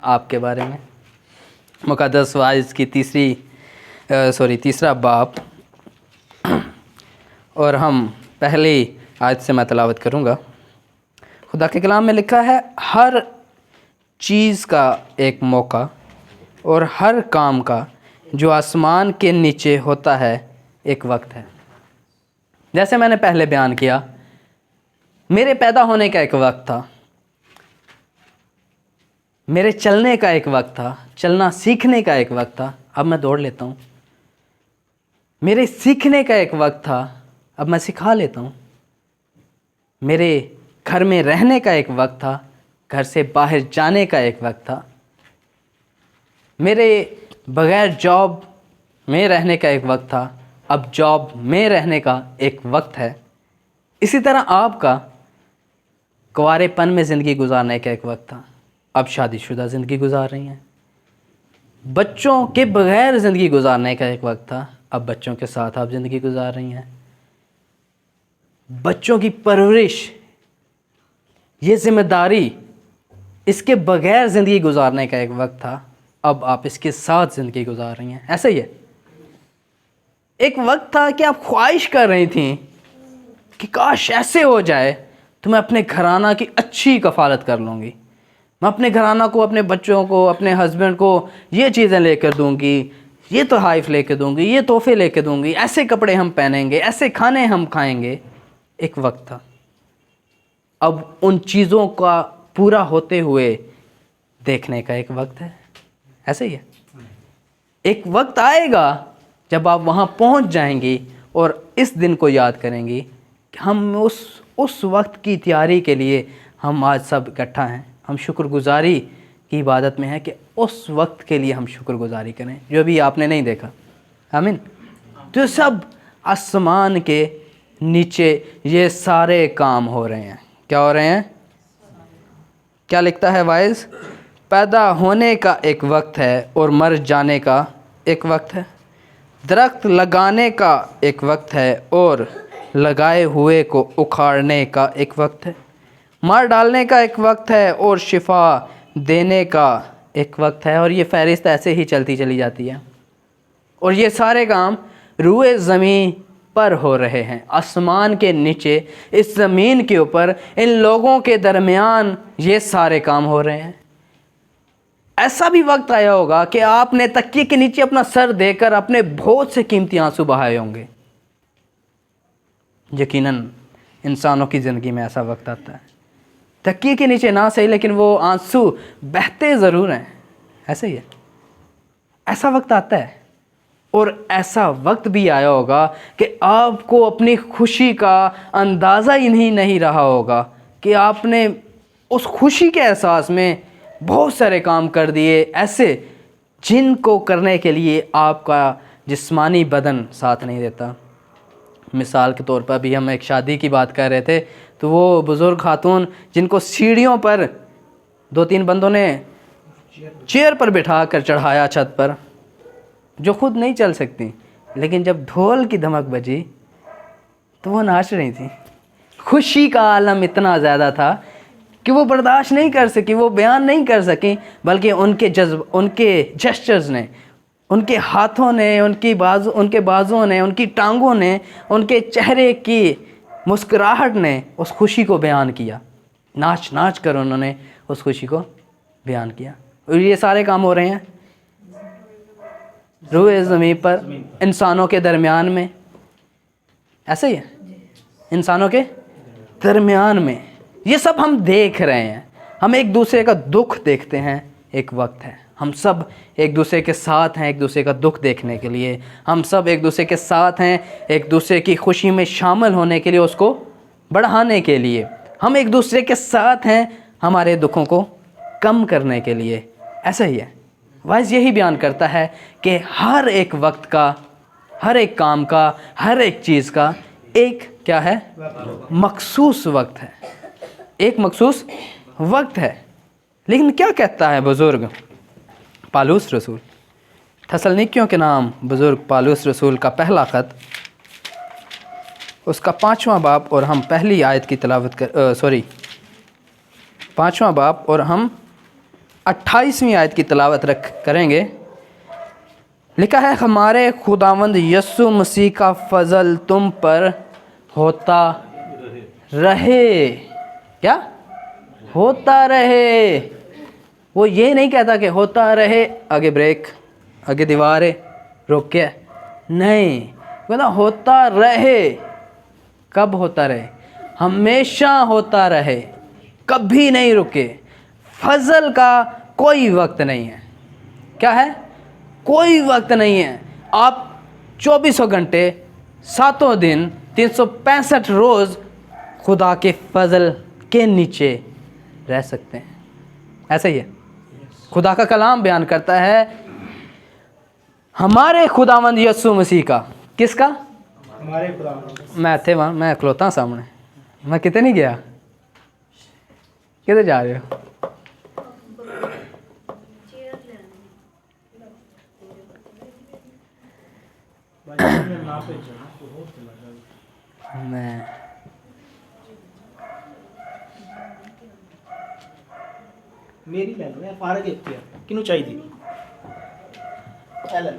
आपके बारे में मुक़द्दस वाइज़ की तीसरा बाब और हम पहली आयत से मैं तिलावत करूँगा। खुदा के कलाम में लिखा है, हर चीज़ का एक मौका और हर काम का जो आसमान के नीचे होता है एक वक्त है। जैसे मैंने पहले बयान किया, मेरे पैदा होने का एक वक्त था, मेरे चलने का एक वक्त था, चलना सीखने का एक वक्त था, अब मैं दौड़ लेता हूँ। मेरे सीखने का एक वक्त था, अब मैं सिखा लेता हूँ। मेरे घर में रहने का एक वक्त था, घर से बाहर जाने का एक वक्त था। मेरे बग़ैर जॉब में रहने का एक वक्त था, अब जॉब में रहने का एक वक्त है। इसी तरह आपका कुंवारेपन में ज़िंदगी गुजारने का एक वक्त था, अब शादीशुदा ज़िंदगी गुजार रही हैं। बच्चों के बग़ैर ज़िंदगी गुजारने का एक वक्त था, अब बच्चों के साथ आप ज़िंदगी गुजार रही हैं। बच्चों की परवरिश, ये ज़िम्मेदारी, इसके बग़ैर ज़िंदगी गुजारने का एक वक्त था, अब आप इसके साथ ज़िंदगी गुजार रही हैं। ऐसे ही है। एक वक्त था कि आप ख्वाहिश कर रही थी कि काश ऐसे हो जाए तो मैं अपने घराना की अच्छी कफ़ालत कर लूँगी, मैं अपने घराना को, अपने बच्चों को, अपने हस्बैंड को ये चीज़ें लेकर दूँगी, ये तोहफ़े लेकर दूँगी, ये तोहफ़े लेकर दूँगी, ऐसे कपड़े हम पहनेंगे, ऐसे खाने हम खाएंगे। एक वक्त था। अब उन चीज़ों का पूरा होते हुए देखने का एक वक्त है। ऐसे ही है। एक वक्त आएगा जब आप वहाँ पहुँच जाएंगी और इस दिन को याद करेंगी कि हम उस वक्त की तैयारी के लिए हम आज सब इकट्ठा हैं। हम शुक्रगुजारी की इबादत में है कि उस वक्त के लिए हम शुक्रगुजारी करें जो भी आपने नहीं देखा। आमीन। तो सब आसमान के नीचे ये सारे काम हो रहे हैं। क्या हो रहे हैं? क्या लिखता है वाइज? पैदा होने का एक वक्त है और मर जाने का एक वक्त है। दरख्त लगाने का एक वक्त है और लगाए हुए को उखाड़ने का एक वक्त है। मार डालने का एक वक्त है और शिफा देने का एक वक्त है। और ये फहरिस्त ऐसे ही चलती चली जाती है। और ये सारे काम रूए ज़मीन पर हो रहे हैं, आसमान के नीचे, इस ज़मीन के ऊपर, इन लोगों के दरमियान ये सारे काम हो रहे हैं। ऐसा भी वक्त आया होगा कि आपने तकिए के नीचे अपना सर देकर अपने बहुत से कीमती आंसू बहाए होंगे। यकीनन इंसानों की ज़िंदगी में ऐसा वक्त आता है। तकिए के नीचे ना सही, लेकिन वो आंसू बहते ज़रूर हैं। ऐसे ही है। ऐसा वक्त आता है। और ऐसा वक्त भी आया होगा कि आपको अपनी खुशी का अंदाज़ा ही नहीं रहा होगा कि आपने उस खुशी के एहसास में बहुत सारे काम कर दिए, ऐसे जिनको करने के लिए आपका जिस्मानी बदन साथ नहीं देता। मिसाल के तौर पर अभी हम एक शादी की बात कर रहे थे, तो वो बुज़ुर्ग खातून जिनको सीढ़ियों पर 2-3 बंदों ने चेयर पर बिठा कर चढ़ाया छत पर, जो खुद नहीं चल सकती, लेकिन जब ढोल की धमक बजी तो वो नाच रही थी। खुशी का आलम इतना ज़्यादा था कि वो बर्दाश्त नहीं कर सकी, वो बयान नहीं कर सकी, बल्कि उनके जेस्चर्स ने, उनके हाथों ने, उनके बाजुओं ने, उनकी टांगों ने, उनके चेहरे की मुस्कुराहट ने उस खुशी को बयान किया। नाच नाच कर उन्होंने उस खुशी को बयान किया। और ये सारे काम हो रहे हैं रूए ज़मीन पर, इंसानों के दरमियान में। ऐसे ही है। इंसानों के दरमियान में ये सब हम देख रहे हैं। हम एक दूसरे का दुख देखते हैं। एक वक्त है, हम सब एक दूसरे के साथ हैं एक दूसरे का दुख देखने के लिए। हम सब एक दूसरे के साथ हैं एक दूसरे की खुशी में शामिल होने के लिए, उसको बढ़ाने के लिए। हम एक दूसरे के साथ हैं हमारे दुखों को कम करने के लिए। ऐसा ही है। वाइज़ यही बयान करता है कि हर एक वक्त का, हर एक काम का, हर एक चीज़ का एक क्या है? मखसूस वक्त है। एक मखसूस वक्त है। लेकिन क्या कहता है बुज़ुर्ग पालूस रसूल? थस्सलुनीकियों के नाम बुज़ुर्ग पालूस रसूल का पहला ख़त, उसका 5वां बाब, और हम पहली आयत की तिलावत 5वां बाब और हम 28वीं आयत की तिलावत करेंगे। लिखा है, हमारे खुदावंद यस्सु मसीह का फजल तुम पर होता रहे। क्या होता रहे? वो ये नहीं कहता कि होता रहे, आगे ब्रेक, आगे दीवारें, रोक के, नहीं, कहता होता रहे। कब होता रहे? हमेशा होता रहे, कभी नहीं रुके। फजल का कोई वक्त नहीं है। क्या है? कोई वक्त नहीं है। आप 24 घंटे 7 दिन 365 रोज़ खुदा के फजल के नीचे रह सकते हैं। ऐसा ही है। खुदा का कलाम बयान करता है हमारे खुदावंद यस्सु मसीह का। किसका? हमारे खुदावंद। मैं थे वहाँ, मैं खलोता सामने, मैं कितने नहीं गया। किधर जा रहे हो? मैं मेरी ले लो, फारग इख्तियार किनू चाहिए? ले लो।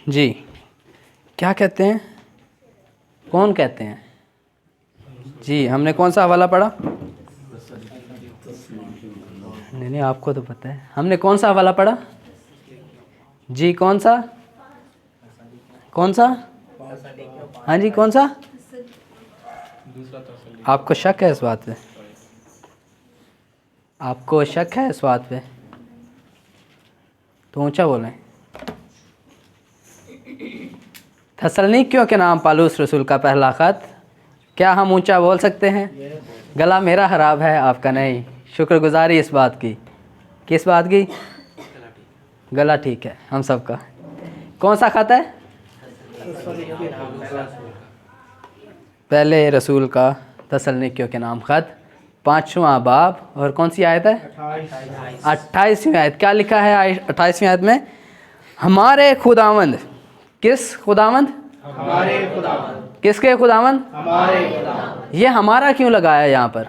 जी, क्या कहते हैं? कौन कहते हैं? जी, हमने कौन सा हवाला पढ़ा? नहीं, आपको तो पता है। हमने कौन सा हवाला पढ़ा? जी, कौन सा? कौन सा? हाँ जी, कौन सा? आपको शक है इस बात पे? आपको शक है इस बात पे? तो ऊंचा बोलें। थस्सलुनीकियों के नाम पालूस रसूल का पहला ख़त। क्या हम ऊंचा बोल सकते हैं? गला मेरा ख़राब है, आपका नहीं। शुक्रगुजारी इस बात की। किस बात की? गला ठीक है हम सब का। कौन सा ख़त है? पहले रसूल का थस्सलुनीकियों के नाम ख़त, 5वां बाब, और कौन सी आयत है? 28वीं आयत। क्या लिखा है 28वीं आयत में? हमारे खुदावंद। किस खुदावंद? हमारे खुदावंद। किसके खुदावंद? हमारे खुदावंद। ये हमारा क्यों लगाया यहाँ पर?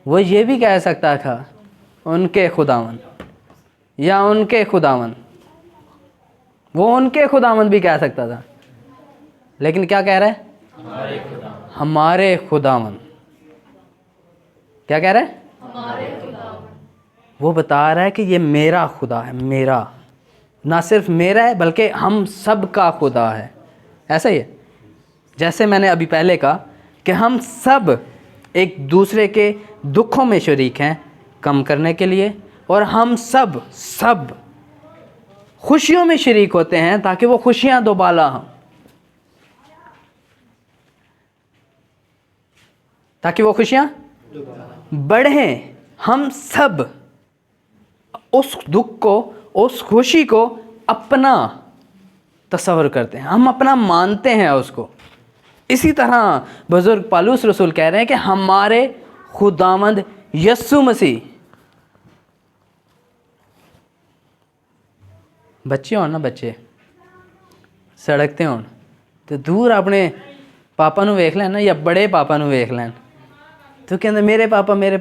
वो ये भी कह सकता था उनके खुदावंद, या उनके खुदावंद। वो उनके खुदावंद भी कह सकता था, लेकिन क्या कह रहा है? हमारे खुदावंद। हमारे खुदावंद। क्या कह रहा है? हमारे खुदावंद। वो बता रहा है कि ये मेरा खुदा है। मेरा, ना सिर्फ मेरा है बल्कि हम सब का खुदा है। ऐसा ही है। जैसे मैंने अभी पहले कहा कि हम सब एक दूसरे के दुखों में शरीक हैं कम करने के लिए, और हम सब खुशियों में शरीक होते हैं ताकि वो खुशियां दोबाला हों, ताकि वो खुशियां बढ़ें। हम सब उस दुख को, उस खुशी को अपना तस्वर करते हैं, हम अपना मानते हैं उसको। इसी तरह बुजुर्ग पालूस रसूल कह रहे हैं कि हमारे खुदावंद यस्सु मसीह। बच्चे होन ना, बच्चे सड़कते होन तो दूर अपने पापा नूं वेख लैन ना, या बड़े पापा नूं वेख लैन, तो कहते मेरे पापा, बड़े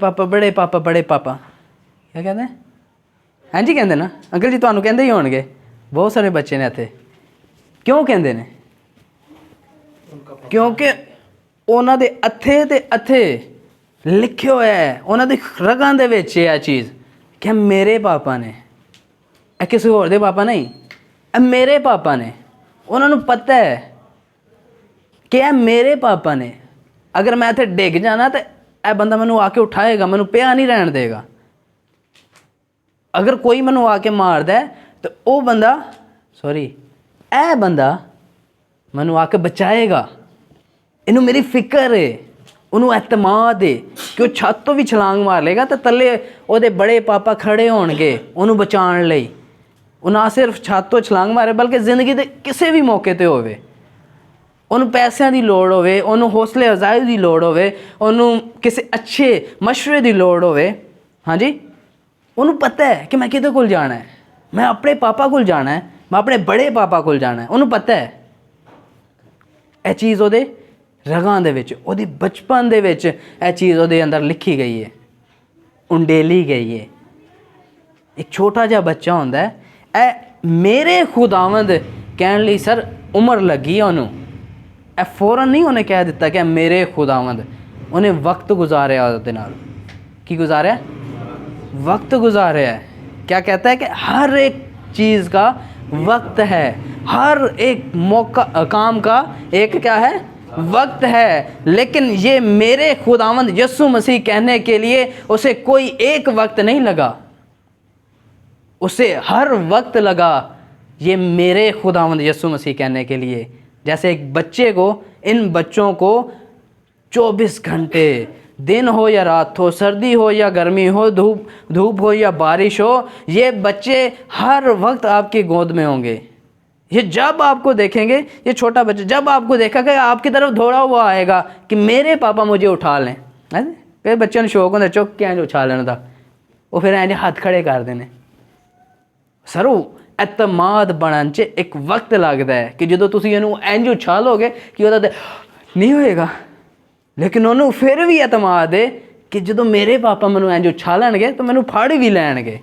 पापा, बड़े पापा। क्या कहते हैं? हाँ जी कहते ना अंकल जी, तुहानूं कहते ही होणगे। बहुत सारे बच्चे ने इत्थे। क्यों कहते हैं? क्योंकि उन्हां दे अथे ते अथे लिखे होया है, उन्हां दी रगां दे विच है चीज़ कि मेरे पापा ने, किसी होर दे पापा नहीं, मेरे पापा ने। उन्हां नूं पता है कि मेरे पापा ने। अगर मैं इत्थे डिग जाना तो यह बंदा मैनूं आके उठाएगा, मैनूं पिया नहीं रहन देगा। अगर कोई मैनूं आके मारदा है तो वह बंदा, सॉरी, यह बंदा मैनू आके बचाएगा। इनू मेरी फिक्र है, उन्होंने एतमाद है कि वो छत तो भी छलांग मार लेगा तो थले ਉਹਦੇ बड़े पापा खड़े होणगे ਉਹਨੂੰ बचाने ਲਈ। ਉਹ ਨਾ ਸਿਰਫ ਛੱਤ ਤੋਂ ਛਲਾਂਗ ਮਾਰੇ ਬਲਕਿ ਜ਼ਿੰਦਗੀ ਦੇ ਕਿਸੇ ਵੀ ਮੌਕੇ ਤੇ ਹੋਵੇ, ਉਹਨੂੰ ਪੈਸਿਆਂ ਦੀ ਲੋੜ ਹੋਵੇ, ਉਹਨੂੰ ਹੌਸਲੇ ਅਫਜ਼ਾਈ ਦੀ ਲੋੜ ਹੋਵੇ, ਉਹਨੂੰ ਕਿਸੇ ਅੱਛੇ ਮਸ਼ਵਰੇ ਦੀ ਲੋੜ ਹੋਵੇ, ਹਾਂਜੀ ਉਹਨੂੰ ਪਤਾ ਹੈ ਕਿ ਮੈਂ ਕਿਹਦੇ ਕੋਲ ਜਾਣਾ ਹੈ, ਮੈਂ ਆਪਣੇ ਪਾਪਾ ਕੋਲ ਜਾਣਾ ਹੈ, ਮੈਂ ਆਪਣੇ ਬੜੇ ਪਾਪਾ ਕੋਲ ਜਾਣਾ ਹੈ। ਉਹਨੂੰ ਪਤਾ ਹੈ ਇਹ ਚੀਜ਼ ਉਹਦੇ ਰਗਾਂ ਦੇ ਵਿੱਚ, ਉਹਦੀ ਬਚਪਨ ਦੇ ਵਿੱਚ ਇਹ ਚੀਜ਼ ਉਹਦੇ ਅੰਦਰ ਲਿਖੀ ਗਈ ਹੈ, ਉੰਡੇਲੀ ਗਈ ਹੈ। ਇੱਕ ਛੋਟਾ ਜਿਹਾ ਬੱਚਾ ਹੁੰਦਾ ਹੈ, ਇਹ ਮੇਰੇ ਖੁਦਾਵੰਦ ਕਹਿਣ ਲਈ ਸਰ ਉਮਰ ਲੱਗੀ ਹੈ ਉਹਨੂੰ, ਇਹ ਫੌਰਨ ਨਹੀਂ ਉਹਨੇ ਕਹਿ ਦਿੱਤਾ ਕਿ ਮੇਰੇ ਖੁਦਾਵੰਦ, ਉਹਨੇ ਵਕਤ ਗੁਜ਼ਾਰਿਆ ਉਹਦੇ ਨਾਲ। ਕੀ ਗੁਜ਼ਾਰਿਆ? वक्त गुजारे है। क्या कहता है कि हर एक चीज़ का वक्त है, हर एक मौका काम का एक क्या है? वक्त है। लेकिन ये मेरे खुदावंद यीशु मसीह कहने के लिए उसे कोई एक वक्त नहीं लगा, उसे हर वक्त लगा ये मेरे खुदावंद यीशु मसीह कहने के लिए। जैसे एक बच्चे को, इन बच्चों को 24 घंटे, दिन हो या रात हो, सर्दी हो या गर्मी हो, धूप हो या बारिश हो, ये बच्चे हर वक्त आपकी गोद में होंगे। ये जब आपको देखेंगे, ये छोटा बच्चा जब आपको देखेगा आपकी तरफ दौड़ा हुआ आएगा कि मेरे पापा मुझे उठा लें। फिर बच्चों ने शौक होंगे चुक के उछा लेने का, वो फिर इंज हाथ खड़े कर देने। सर एतमाद बनने च एक वक्त लगता है कि जो तुम इनू इंज उछालोगे कि वह नहीं होएगा, लेकिन उन्होंने फिर भी एतमाद है कि जो मेरे पापा मैनू इंज उछालणगे तो मैनू फड़ भी लैणगे।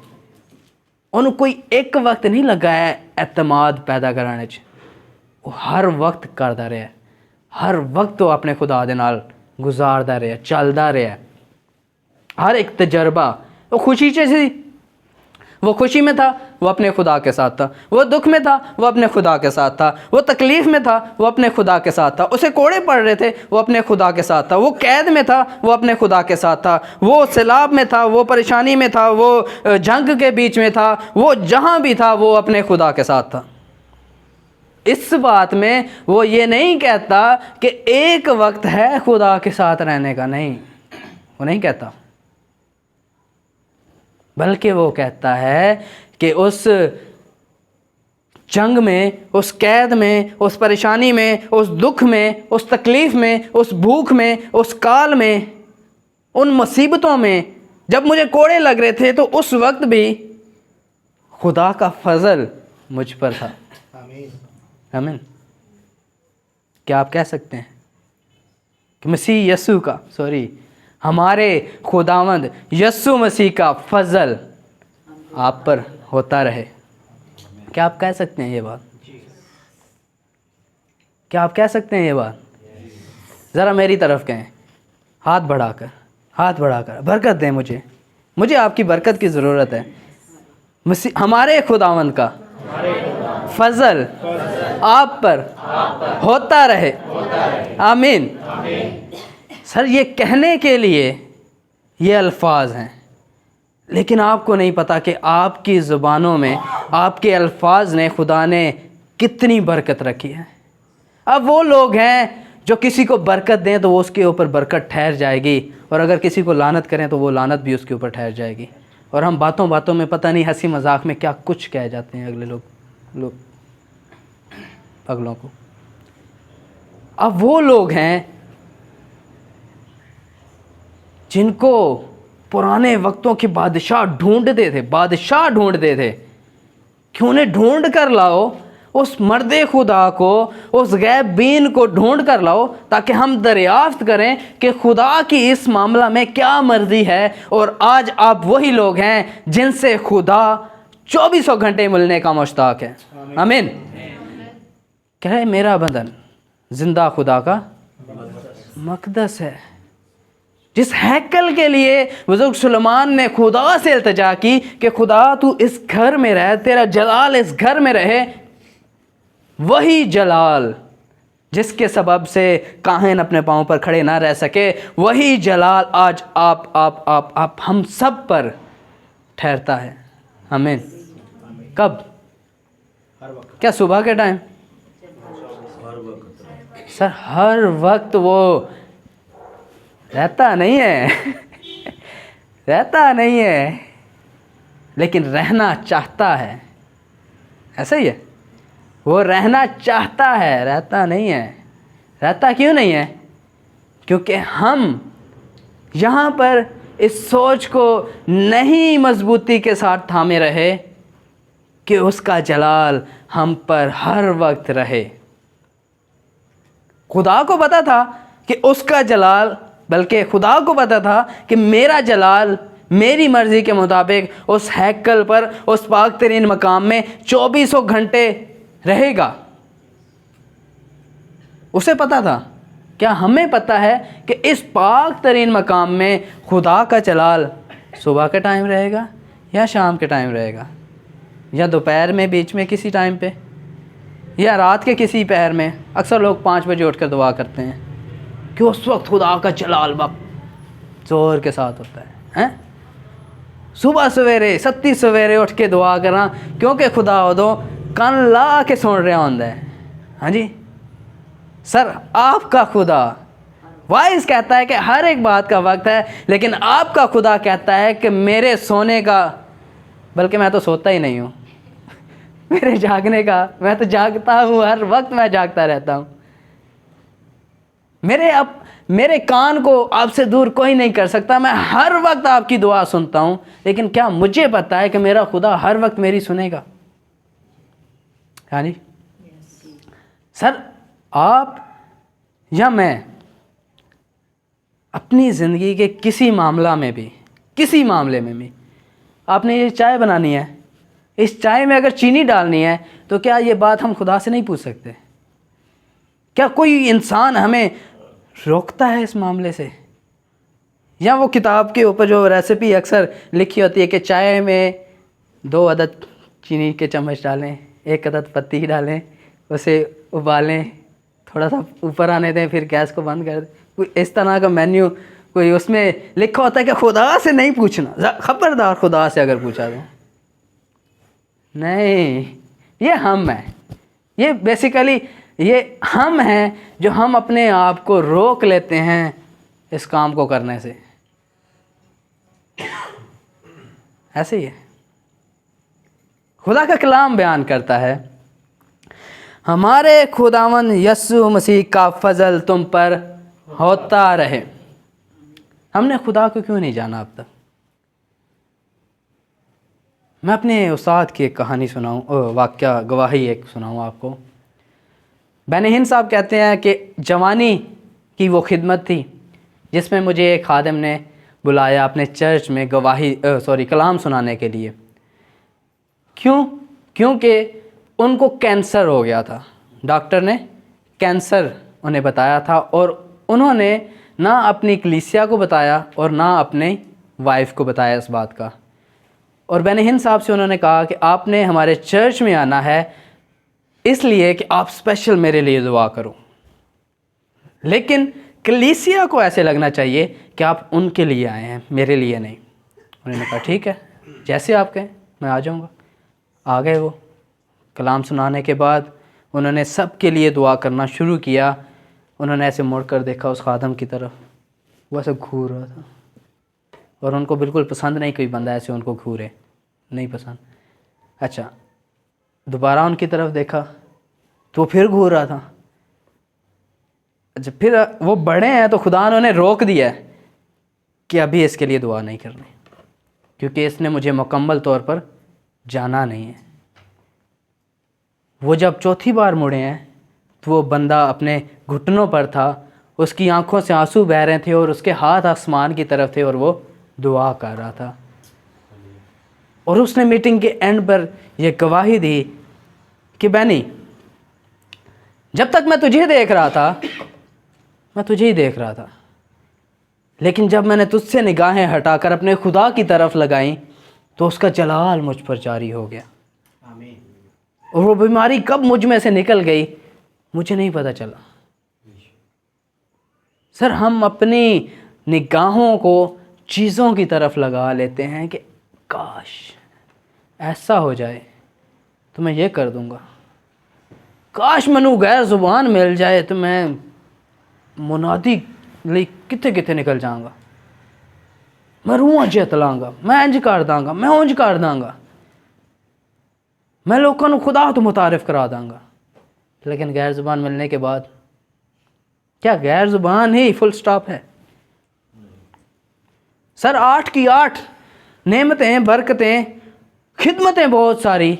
उन्होंने कोई एक वक्त नहीं लगा है एतमाद पैदा करने च, वो हर वक्त करता रहा, हर वक्त वो अपने खुदा दे नाल गुजारदा रहा, चलदा रहा। हर एक तजर्बा वो खुशी च सी, वो खुशी में था वो अपने खुदा के साथ था, वो दुख में था वो अपने खुदा के साथ था, वो तकलीफ़ में था वो अपने खुदा के साथ था, उसे कोड़े पड़ रहे थे वो अपने खुदा के साथ था, वो कैद में था वो अपने खुदा के साथ था, वो सैलाब में था, वो परेशानी में था, वो जंग के बीच में था, वो जहाँ भी था वो अपने खुदा के साथ था। इस बात में वो ये नहीं कहता कि एक वक्त है खुदा के साथ रहने का, नहीं, वो नहीं कहता, बल्कि वो कहता है कि उस जंग में, उस कैद में, उस परेशानी में, उस दुख में, उस तकलीफ़ में, उस भूख में, उस काल में, उन मुसीबतों में जब मुझे कोड़े लग रहे थे तो उस वक्त भी खुदा का फजल मुझ पर था। आमीन। क्या आप कह सकते हैं कि मसीह यीशु का, हमारे खुदावंद यीशु मसीह का फजल आप पर होता रहे? क्या आप कह सकते हैं ये बात? क्या आप कह सकते हैं ये बात? ज़रा मेरी तरफ कहें, हाथ बढ़ाकर, हाथ बढ़ाकर, बरकत दें मुझे आपकी बरकत की ज़रूरत है। मसीह हमारे खुदावंद का फजल आप पर होता रहे। आमीन। सर ये कहने के लिए ये अल्फाज हैं, लेकिन आपको नहीं पता कि आपकी ज़ुबानों में, आपके अल्फाज ने, खुदा ने कितनी बरकत रखी है। अब वो लोग हैं जो किसी को बरकत दें तो वो उसके ऊपर बरकत ठहर जाएगी, और अगर किसी को लानत करें तो वो लानत भी उसके ऊपर ठहर जाएगी। और हम बातों बातों में पता नहीं हंसी मजाक में क्या कुछ कह जाते हैं अगले लोग पगलों को। अब वो लोग हैं जिनको पुराने वक्तों के बादशाह ढूंढते थे कि उन्हें ढूंढ कर लाओ, उस मर्दे खुदा को, उस गैब बीन को ढूंढ कर लाओ, ताकि हम दरियाफ्त करें कि खुदा की इस मामला में क्या मर्जी है। और आज आप वही लोग हैं जिनसे खुदा 24 घंटे मिलने का मुश्ताक है। आमीन। कह रहे मेरा बदन जिंदा खुदा का मकदस है। जिस हैकल के लिए बुजुर्ग सुलेमान ने खुदा से इल्तिजा की कि खुदा तू इस घर में रह, तेरा जलाल इस घर में रहे, वही जलाल जिसके सबब से काहिन अपने पाँव पर खड़े ना रह सके, वही जलाल आज आप हम सब पर ठहरता है। आमीन। कब? क्या सुबह के टाइम? सर हर वक्त वो रहता नहीं है रहता नहीं है, लेकिन रहना चाहता है। ऐसा ही है, वो रहना चाहता है, रहता नहीं है। रहता क्यों नहीं है? क्योंकि हम यहाँ पर इस सोच को नहीं मजबूती के साथ थामे रहे कि उसका जलाल हम पर हर वक्त रहे। खुदा को पता था कि उसका जलाल, बल्कि खुदा को पता था कि मेरा जलाल मेरी मर्ज़ी के मुताबिक उस हैकल पर, उस पाक तरीन मकाम में 2400 घंटे रहेगा। उसे पता था। क्या हमें पता है कि इस पाक तरीन मकाम में खुदा का जलाल सुबह के टाइम रहेगा या शाम के टाइम रहेगा, या दोपहर में बीच में किसी टाइम पे, या रात के किसी पहर में? अक्सर लोग 5 बजे उठकर दुआ करते हैं कि उस वक्त खुदा का जलाल वक्त ज़ोर के साथ होता है। सुबह सवेरे सत्ती सवेरे उठ के दुआ करना, क्योंकि खुदा उदो कन ला के सुन रहा होंदा है। हाँ जी सर, आपका खुदा वाइज कहता है कि हर एक बात का वक्त है, लेकिन आपका खुदा कहता है कि मेरे सोने का, बल्कि मैं तो सोता ही नहीं हूँ, मेरे जागने का, मैं तो जागता हूँ, हर वक्त मैं जागता रहता हूँ। मेरे कान को आपसे दूर कोई नहीं कर सकता, मैं हर वक्त आपकी दुआ सुनता हूँ। लेकिन क्या मुझे पता है कि मेरा खुदा हर वक्त मेरी सुनेगा? हाँ जी सर, आप या मैं अपनी ज़िंदगी के किसी मामले में भी आपने ये चाय बनानी है, इस चाय में अगर चीनी डालनी है, तो क्या ये बात हम खुदा से नहीं पूछ सकते? क्या कोई इंसान हमें रोकता है इस मामले से? या वो किताब के ऊपर जो रेसिपी अक्सर लिखी होती है कि चाय में 2 अदद चीनी के चम्मच डालें, 1 अदद पत्ती डालें, उसे उबालें, थोड़ा सा ऊपर आने दें, फिर गैस को बंद कर दें। कोई इस तरह का मेन्यू कोई उसमें लिखा होता है कि खुदा से नहीं पूछना, खबरदार खुदा से अगर पूछा तो नहीं। ये हम हैं, ये बेसिकली ये हम हैं जो हम अपने आप को रोक लेते हैं इस काम को करने से। ऐसे ही है। खुदा का कलाम बयान करता है, हमारे खुदावन यस्सु मसीह का फजल तुम पर होता रहे। हमने खुदा को क्यों नहीं जाना अब तक? मैं अपने उस्ताद की एक कहानी सुनाऊँ, वाक़या गवाही एक सुनाऊँ आपको। बेनिहिन साहब कहते हैं कि जवानी की वो खिदमत थी जिसमें मुझे एक खादिम ने बुलाया अपने चर्च में कलाम सुनाने के लिए। क्योंकि उनको कैंसर हो गया था। डॉक्टर ने कैंसर उन्हें बताया था, और उन्होंने ना अपनी कलीसिया को बताया और ना अपने वाइफ को बताया इस बात का। और बेनिहिन साहब से उन्होंने कहा कि आपने हमारे चर्च में आना है इसलिए कि आप स्पेशल मेरे लिए दुआ करो। लेकिन कलीसिया को ऐसे लगना चाहिए कि आप उनके लिए आए हैं, मेरे लिए नहीं। उन्होंने कहा ठीक है, जैसे आप कहें मैं आ जाऊँगा। आ गए वो। कलाम सुनाने के बाद उन्होंने सब के लिए दुआ करना शुरू किया। उन्होंने ऐसे मुड़ कर देखा उस खादम की तरफ, वो ऐसे घूर रहा था, और उनको बिल्कुल पसंद नहीं कोई बंदा ऐसे उनको घूरे, नहीं पसंद। अच्छा, दोबारा उनकी तरफ देखा तो फिर घूर रहा था। अच्छा, फिर वो बड़े हैं तो खुदा उन्होंने रोक दिया है कि अभी इसके लिए दुआ नहीं करनी, क्योंकि इसने मुझे मुकम्मल तौर पर जाना नहीं है। वो जब चौथी बार मुड़े हैं तो वो बंदा अपने घुटनों पर था, उसकी आंखों से आंसू बह रहे थे और उसके हाथ आसमान की तरफ थे और वो दुआ कर रहा था। और उसने मीटिंग के एंड पर यह गवाही दी कि बैनी, जब तक मैं तुझे देख रहा था मैं तुझे ही देख रहा था, लेकिन जब मैंने तुझसे निगाहें हटाकर अपने खुदा की तरफ लगाई तो उसका जलाल मुझ पर जारी हो गया। आमीन। और वो बीमारी कब मुझ में से निकल गई मुझे नहीं पता चला। सर, हम अपनी निगाहों को चीज़ों की तरफ लगा लेते हैं कि काश ऐसा हो जाए तो मैं ये कर दूंगा, काश मैनू गैर जुबान मिल जाए तो मैं मुनादी ਲਈ ਕਿੱਥੇ ਕਿੱਥੇ ਨਿਕਲ ਜਾਵਾਂਗਾ, मैं रूहां जित लांगा, मैं इंज कर दांगा, मैं उंज कर दांगा, मैं लोगों को खुदा तो मुतारिफ करा दांगा। लेकिन गैर ज़ुबान मिलने के बाद क्या गैर ज़ुबान ही फुल स्टॉप है? सर 8 की 8 नेमतें, बरकतें, खिदमतें बहुत सारी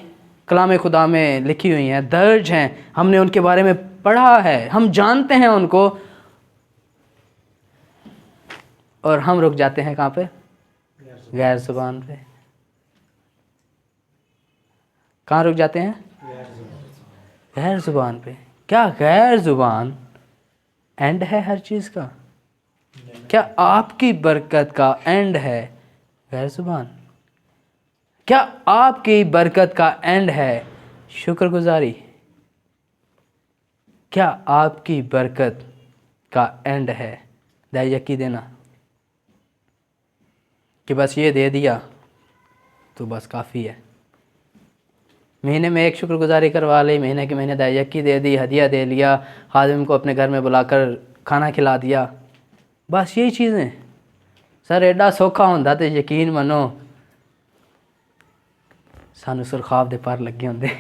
कलाम खुदा में लिखी हुई हैं, दर्ज हैं, हमने उनके बारे में पढ़ा है, हम जानते हैं उनको, और हम रुक जाते हैं कहाँ पे? गैर ज़ुबान पे। कहाँ रुक जाते हैं? गैर ज़ुबान पे। क्या गैर ज़ुबान एंड है हर चीज़ का? क्या आपकी बरकत का एंड है गैर ज़ुबान? क्या आपकी बरकत का एंड है शुक्रगुजारी? क्या आपकी बरकत का एंड है दायकी देना कि बस ये दे दिया तो बस काफ़ी है? महीने में एक शुक्रगुजारी करवा ली, महीने के महीने दायकी दे दी, हदिया दे लिया, खादिम को अपने घर में बुलाकर खाना खिला दिया, बस यही चीज़ें। सर एडा सौखा होंदा तो यकीन मनो सानू सुरखाब दे पर लगे होंदे।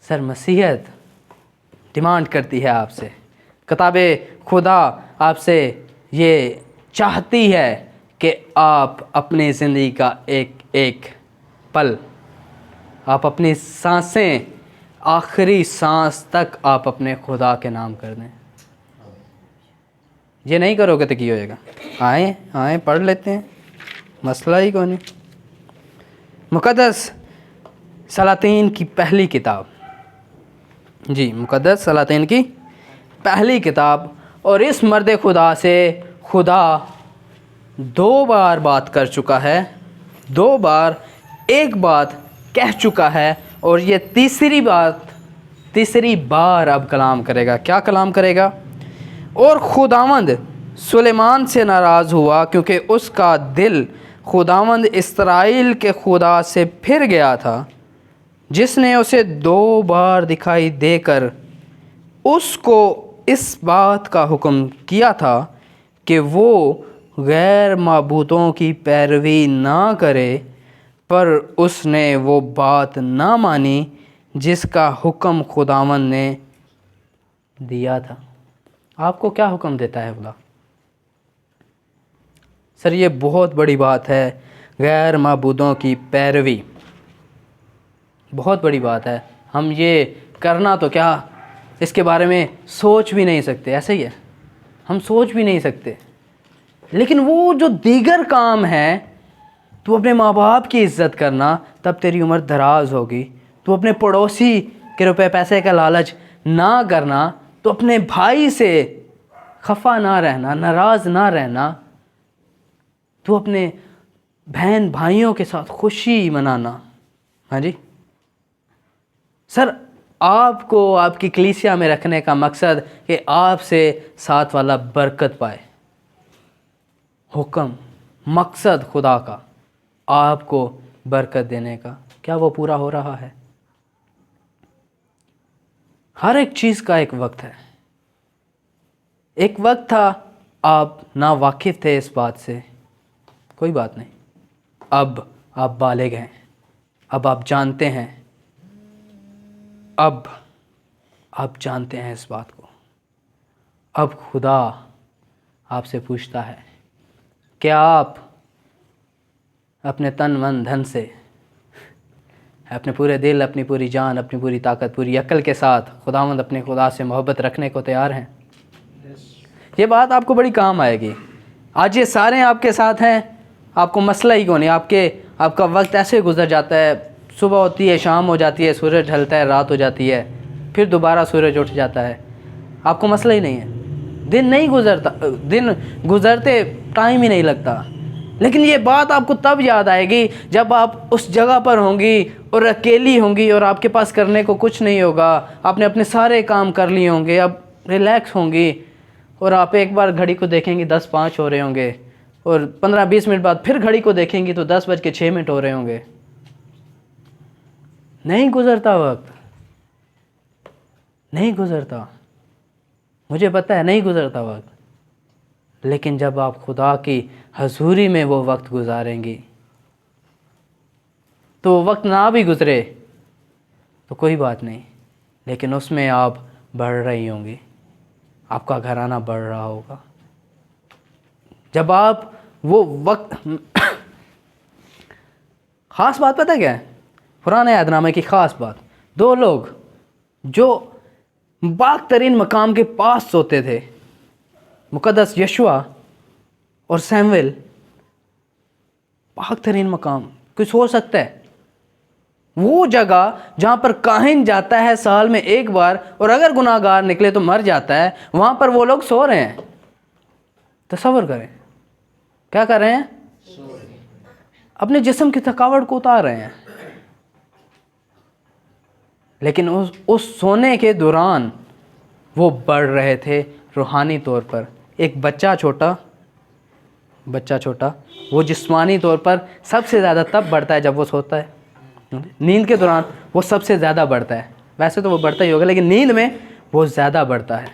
सर मसीहत डिमांड करती है आपसे, किताबे खुदा आपसे ये चाहती है कि आप अपनी ज़िंदगी का एक एक पल, आप अपनी सांसें, आखिरी सांस तक आप अपने खुदा के नाम कर दें। ये नहीं करोगे तो क्या होएगा? आए आए पढ़ लेते हैं, मसला ही कौन है। मुक़द्दस सलातीन की पहली किताब, जी मुक़द्दस सलातीन की पहली किताब, और इस मर्द खुदा से खुदा 2 बार बात कर चुका है, 2 बार एक बात कह चुका है, और ये तीसरी बार अब कलाम करेगा। क्या कलाम करेगा? और खुदावंद सुलेमान से नाराज़ हुआ क्योंकि उसका दिल खुदावंद इस्राएल के खुदा से फिर गया था, जिसने उसे 2 बार दिखाई देकर उसको इस बात का हुक्म किया था कि वो गैर माबूदों की पैरवी ना करे, पर उसने वो बात ना मानी जिसका हुक्म खुदावंद ने दिया था। आपको क्या हुक्म देता है खुदा? सर ये बहुत बड़ी बात है, गैर माबूदों की पैरवी बहुत बड़ी बात है। हम ये करना तो क्या, इसके बारे में सोच भी नहीं सकते, ऐसे ही है, हम सोच भी नहीं सकते। लेकिन वो जो दीगर काम है, तू अपने माँ बाप की इज़्ज़त करना, तब तेरी उम्र दराज होगी। तू अपने पड़ोसी के रुपए पैसे का लालच ना करना, तो अपने भाई से खफा ना रहना, नाराज़ ना रहना, तू अपने बहन भाइयों के साथ खुशी मनाना। हाँ जी सर, आपको आपकी कलीसिया में रखने का मकसद कि आपसे साथ वाला बरकत पाए। हुक्म, मकसद खुदा का आपको बरकत देने का, क्या वो पूरा हो रहा है? हर एक चीज़ का एक वक्त है। एक वक्त था आप ना वाकिफ़ थे इस बात से, कोई बात नहीं, अब आप बालिग हैं, अब आप जानते हैं, अब आप जानते हैं इस बात को। अब खुदा आपसे पूछता है, क्या आप अपने तन मन धन से, अपने पूरे दिल, अपनी पूरी जान, अपनी पूरी ताकत, पूरी अक्ल के साथ खुदावंद अपने खुदा से मोहब्बत रखने को तैयार हैं? ये बात आपको बड़ी काम आएगी। आज ये सारे आपके साथ हैं, आपको मसला ही कौन है। आपका वक्त ऐसे गुजर जाता है, सुबह होती है, शाम हो जाती है, सूरज ढलता है, रात हो जाती है, फिर दोबारा सूरज उठ जाता है, आपको मसला ही नहीं है। दिन नहीं गुजरता, दिन गुजरते टाइम ही नहीं लगता। लेकिन ये बात आपको तब याद आएगी जब आप उस जगह पर होंगी और अकेली होंगी और आपके पास करने को कुछ नहीं होगा, आपने अपने सारे काम कर लिए होंगे, अब रिलैक्स होंगी, और आप एक बार घड़ी को देखेंगे 10:05 हो रहे होंगे, और 15-20 मिनट बाद फिर घड़ी को देखेंगी तो 10:06 हो रहे होंगे। नहीं गुज़रता वक्त, नहीं गुज़रता, मुझे पता है नहीं गुज़रता वक्त, लेकिन जब आप खुदा की हजूरी में वो वक्त गुजारेंगी, तो वो वक्त ना भी गुज़रे तो कोई बात नहीं, लेकिन उसमें आप बढ़ रही होंगी, आपका घराना बढ़ रहा होगा। जब आप वो वक्त ख़ास बात पता क्या है, पुराने अहदनामे की ख़ास बात, दो लोग जो पाक तरीन मकाम के पास सोते थे, मुकद्दस यशुआ और सैमुएल, पाक तरीन मकाम, कोई सोच सकता है वो जगह जहाँ पर काहिन जाता है साल में एक बार, और अगर गुनाहगार निकले तो मर जाता है, वहाँ पर वो लोग सो रहे हैं। तसव्वुर करें, क्या कर रहे हैं? अपने जिस्म की थकावट को उतार रहे हैं, लेकिन उस सोने के दौरान वो बढ़ रहे थे रूहानी तौर पर। एक बच्चा छोटा वो जिस्मानी तौर पर सबसे ज़्यादा तब बढ़ता है जब वो सोता है, नींद के दौरान वो सबसे ज़्यादा बढ़ता है। वैसे तो वो बढ़ता ही होगा, लेकिन नींद में वो ज़्यादा बढ़ता है।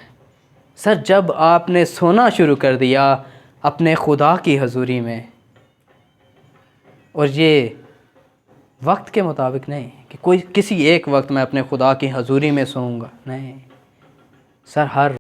सर, जब आपने सोना शुरू कर दिया अपने खुदा की हजूरी में, और ये वक्त के मुताबिक नहीं कि कोई किसी एक वक्त मैं अपने खुदा की हजूरी में सोऊंगा, नहीं सर, हर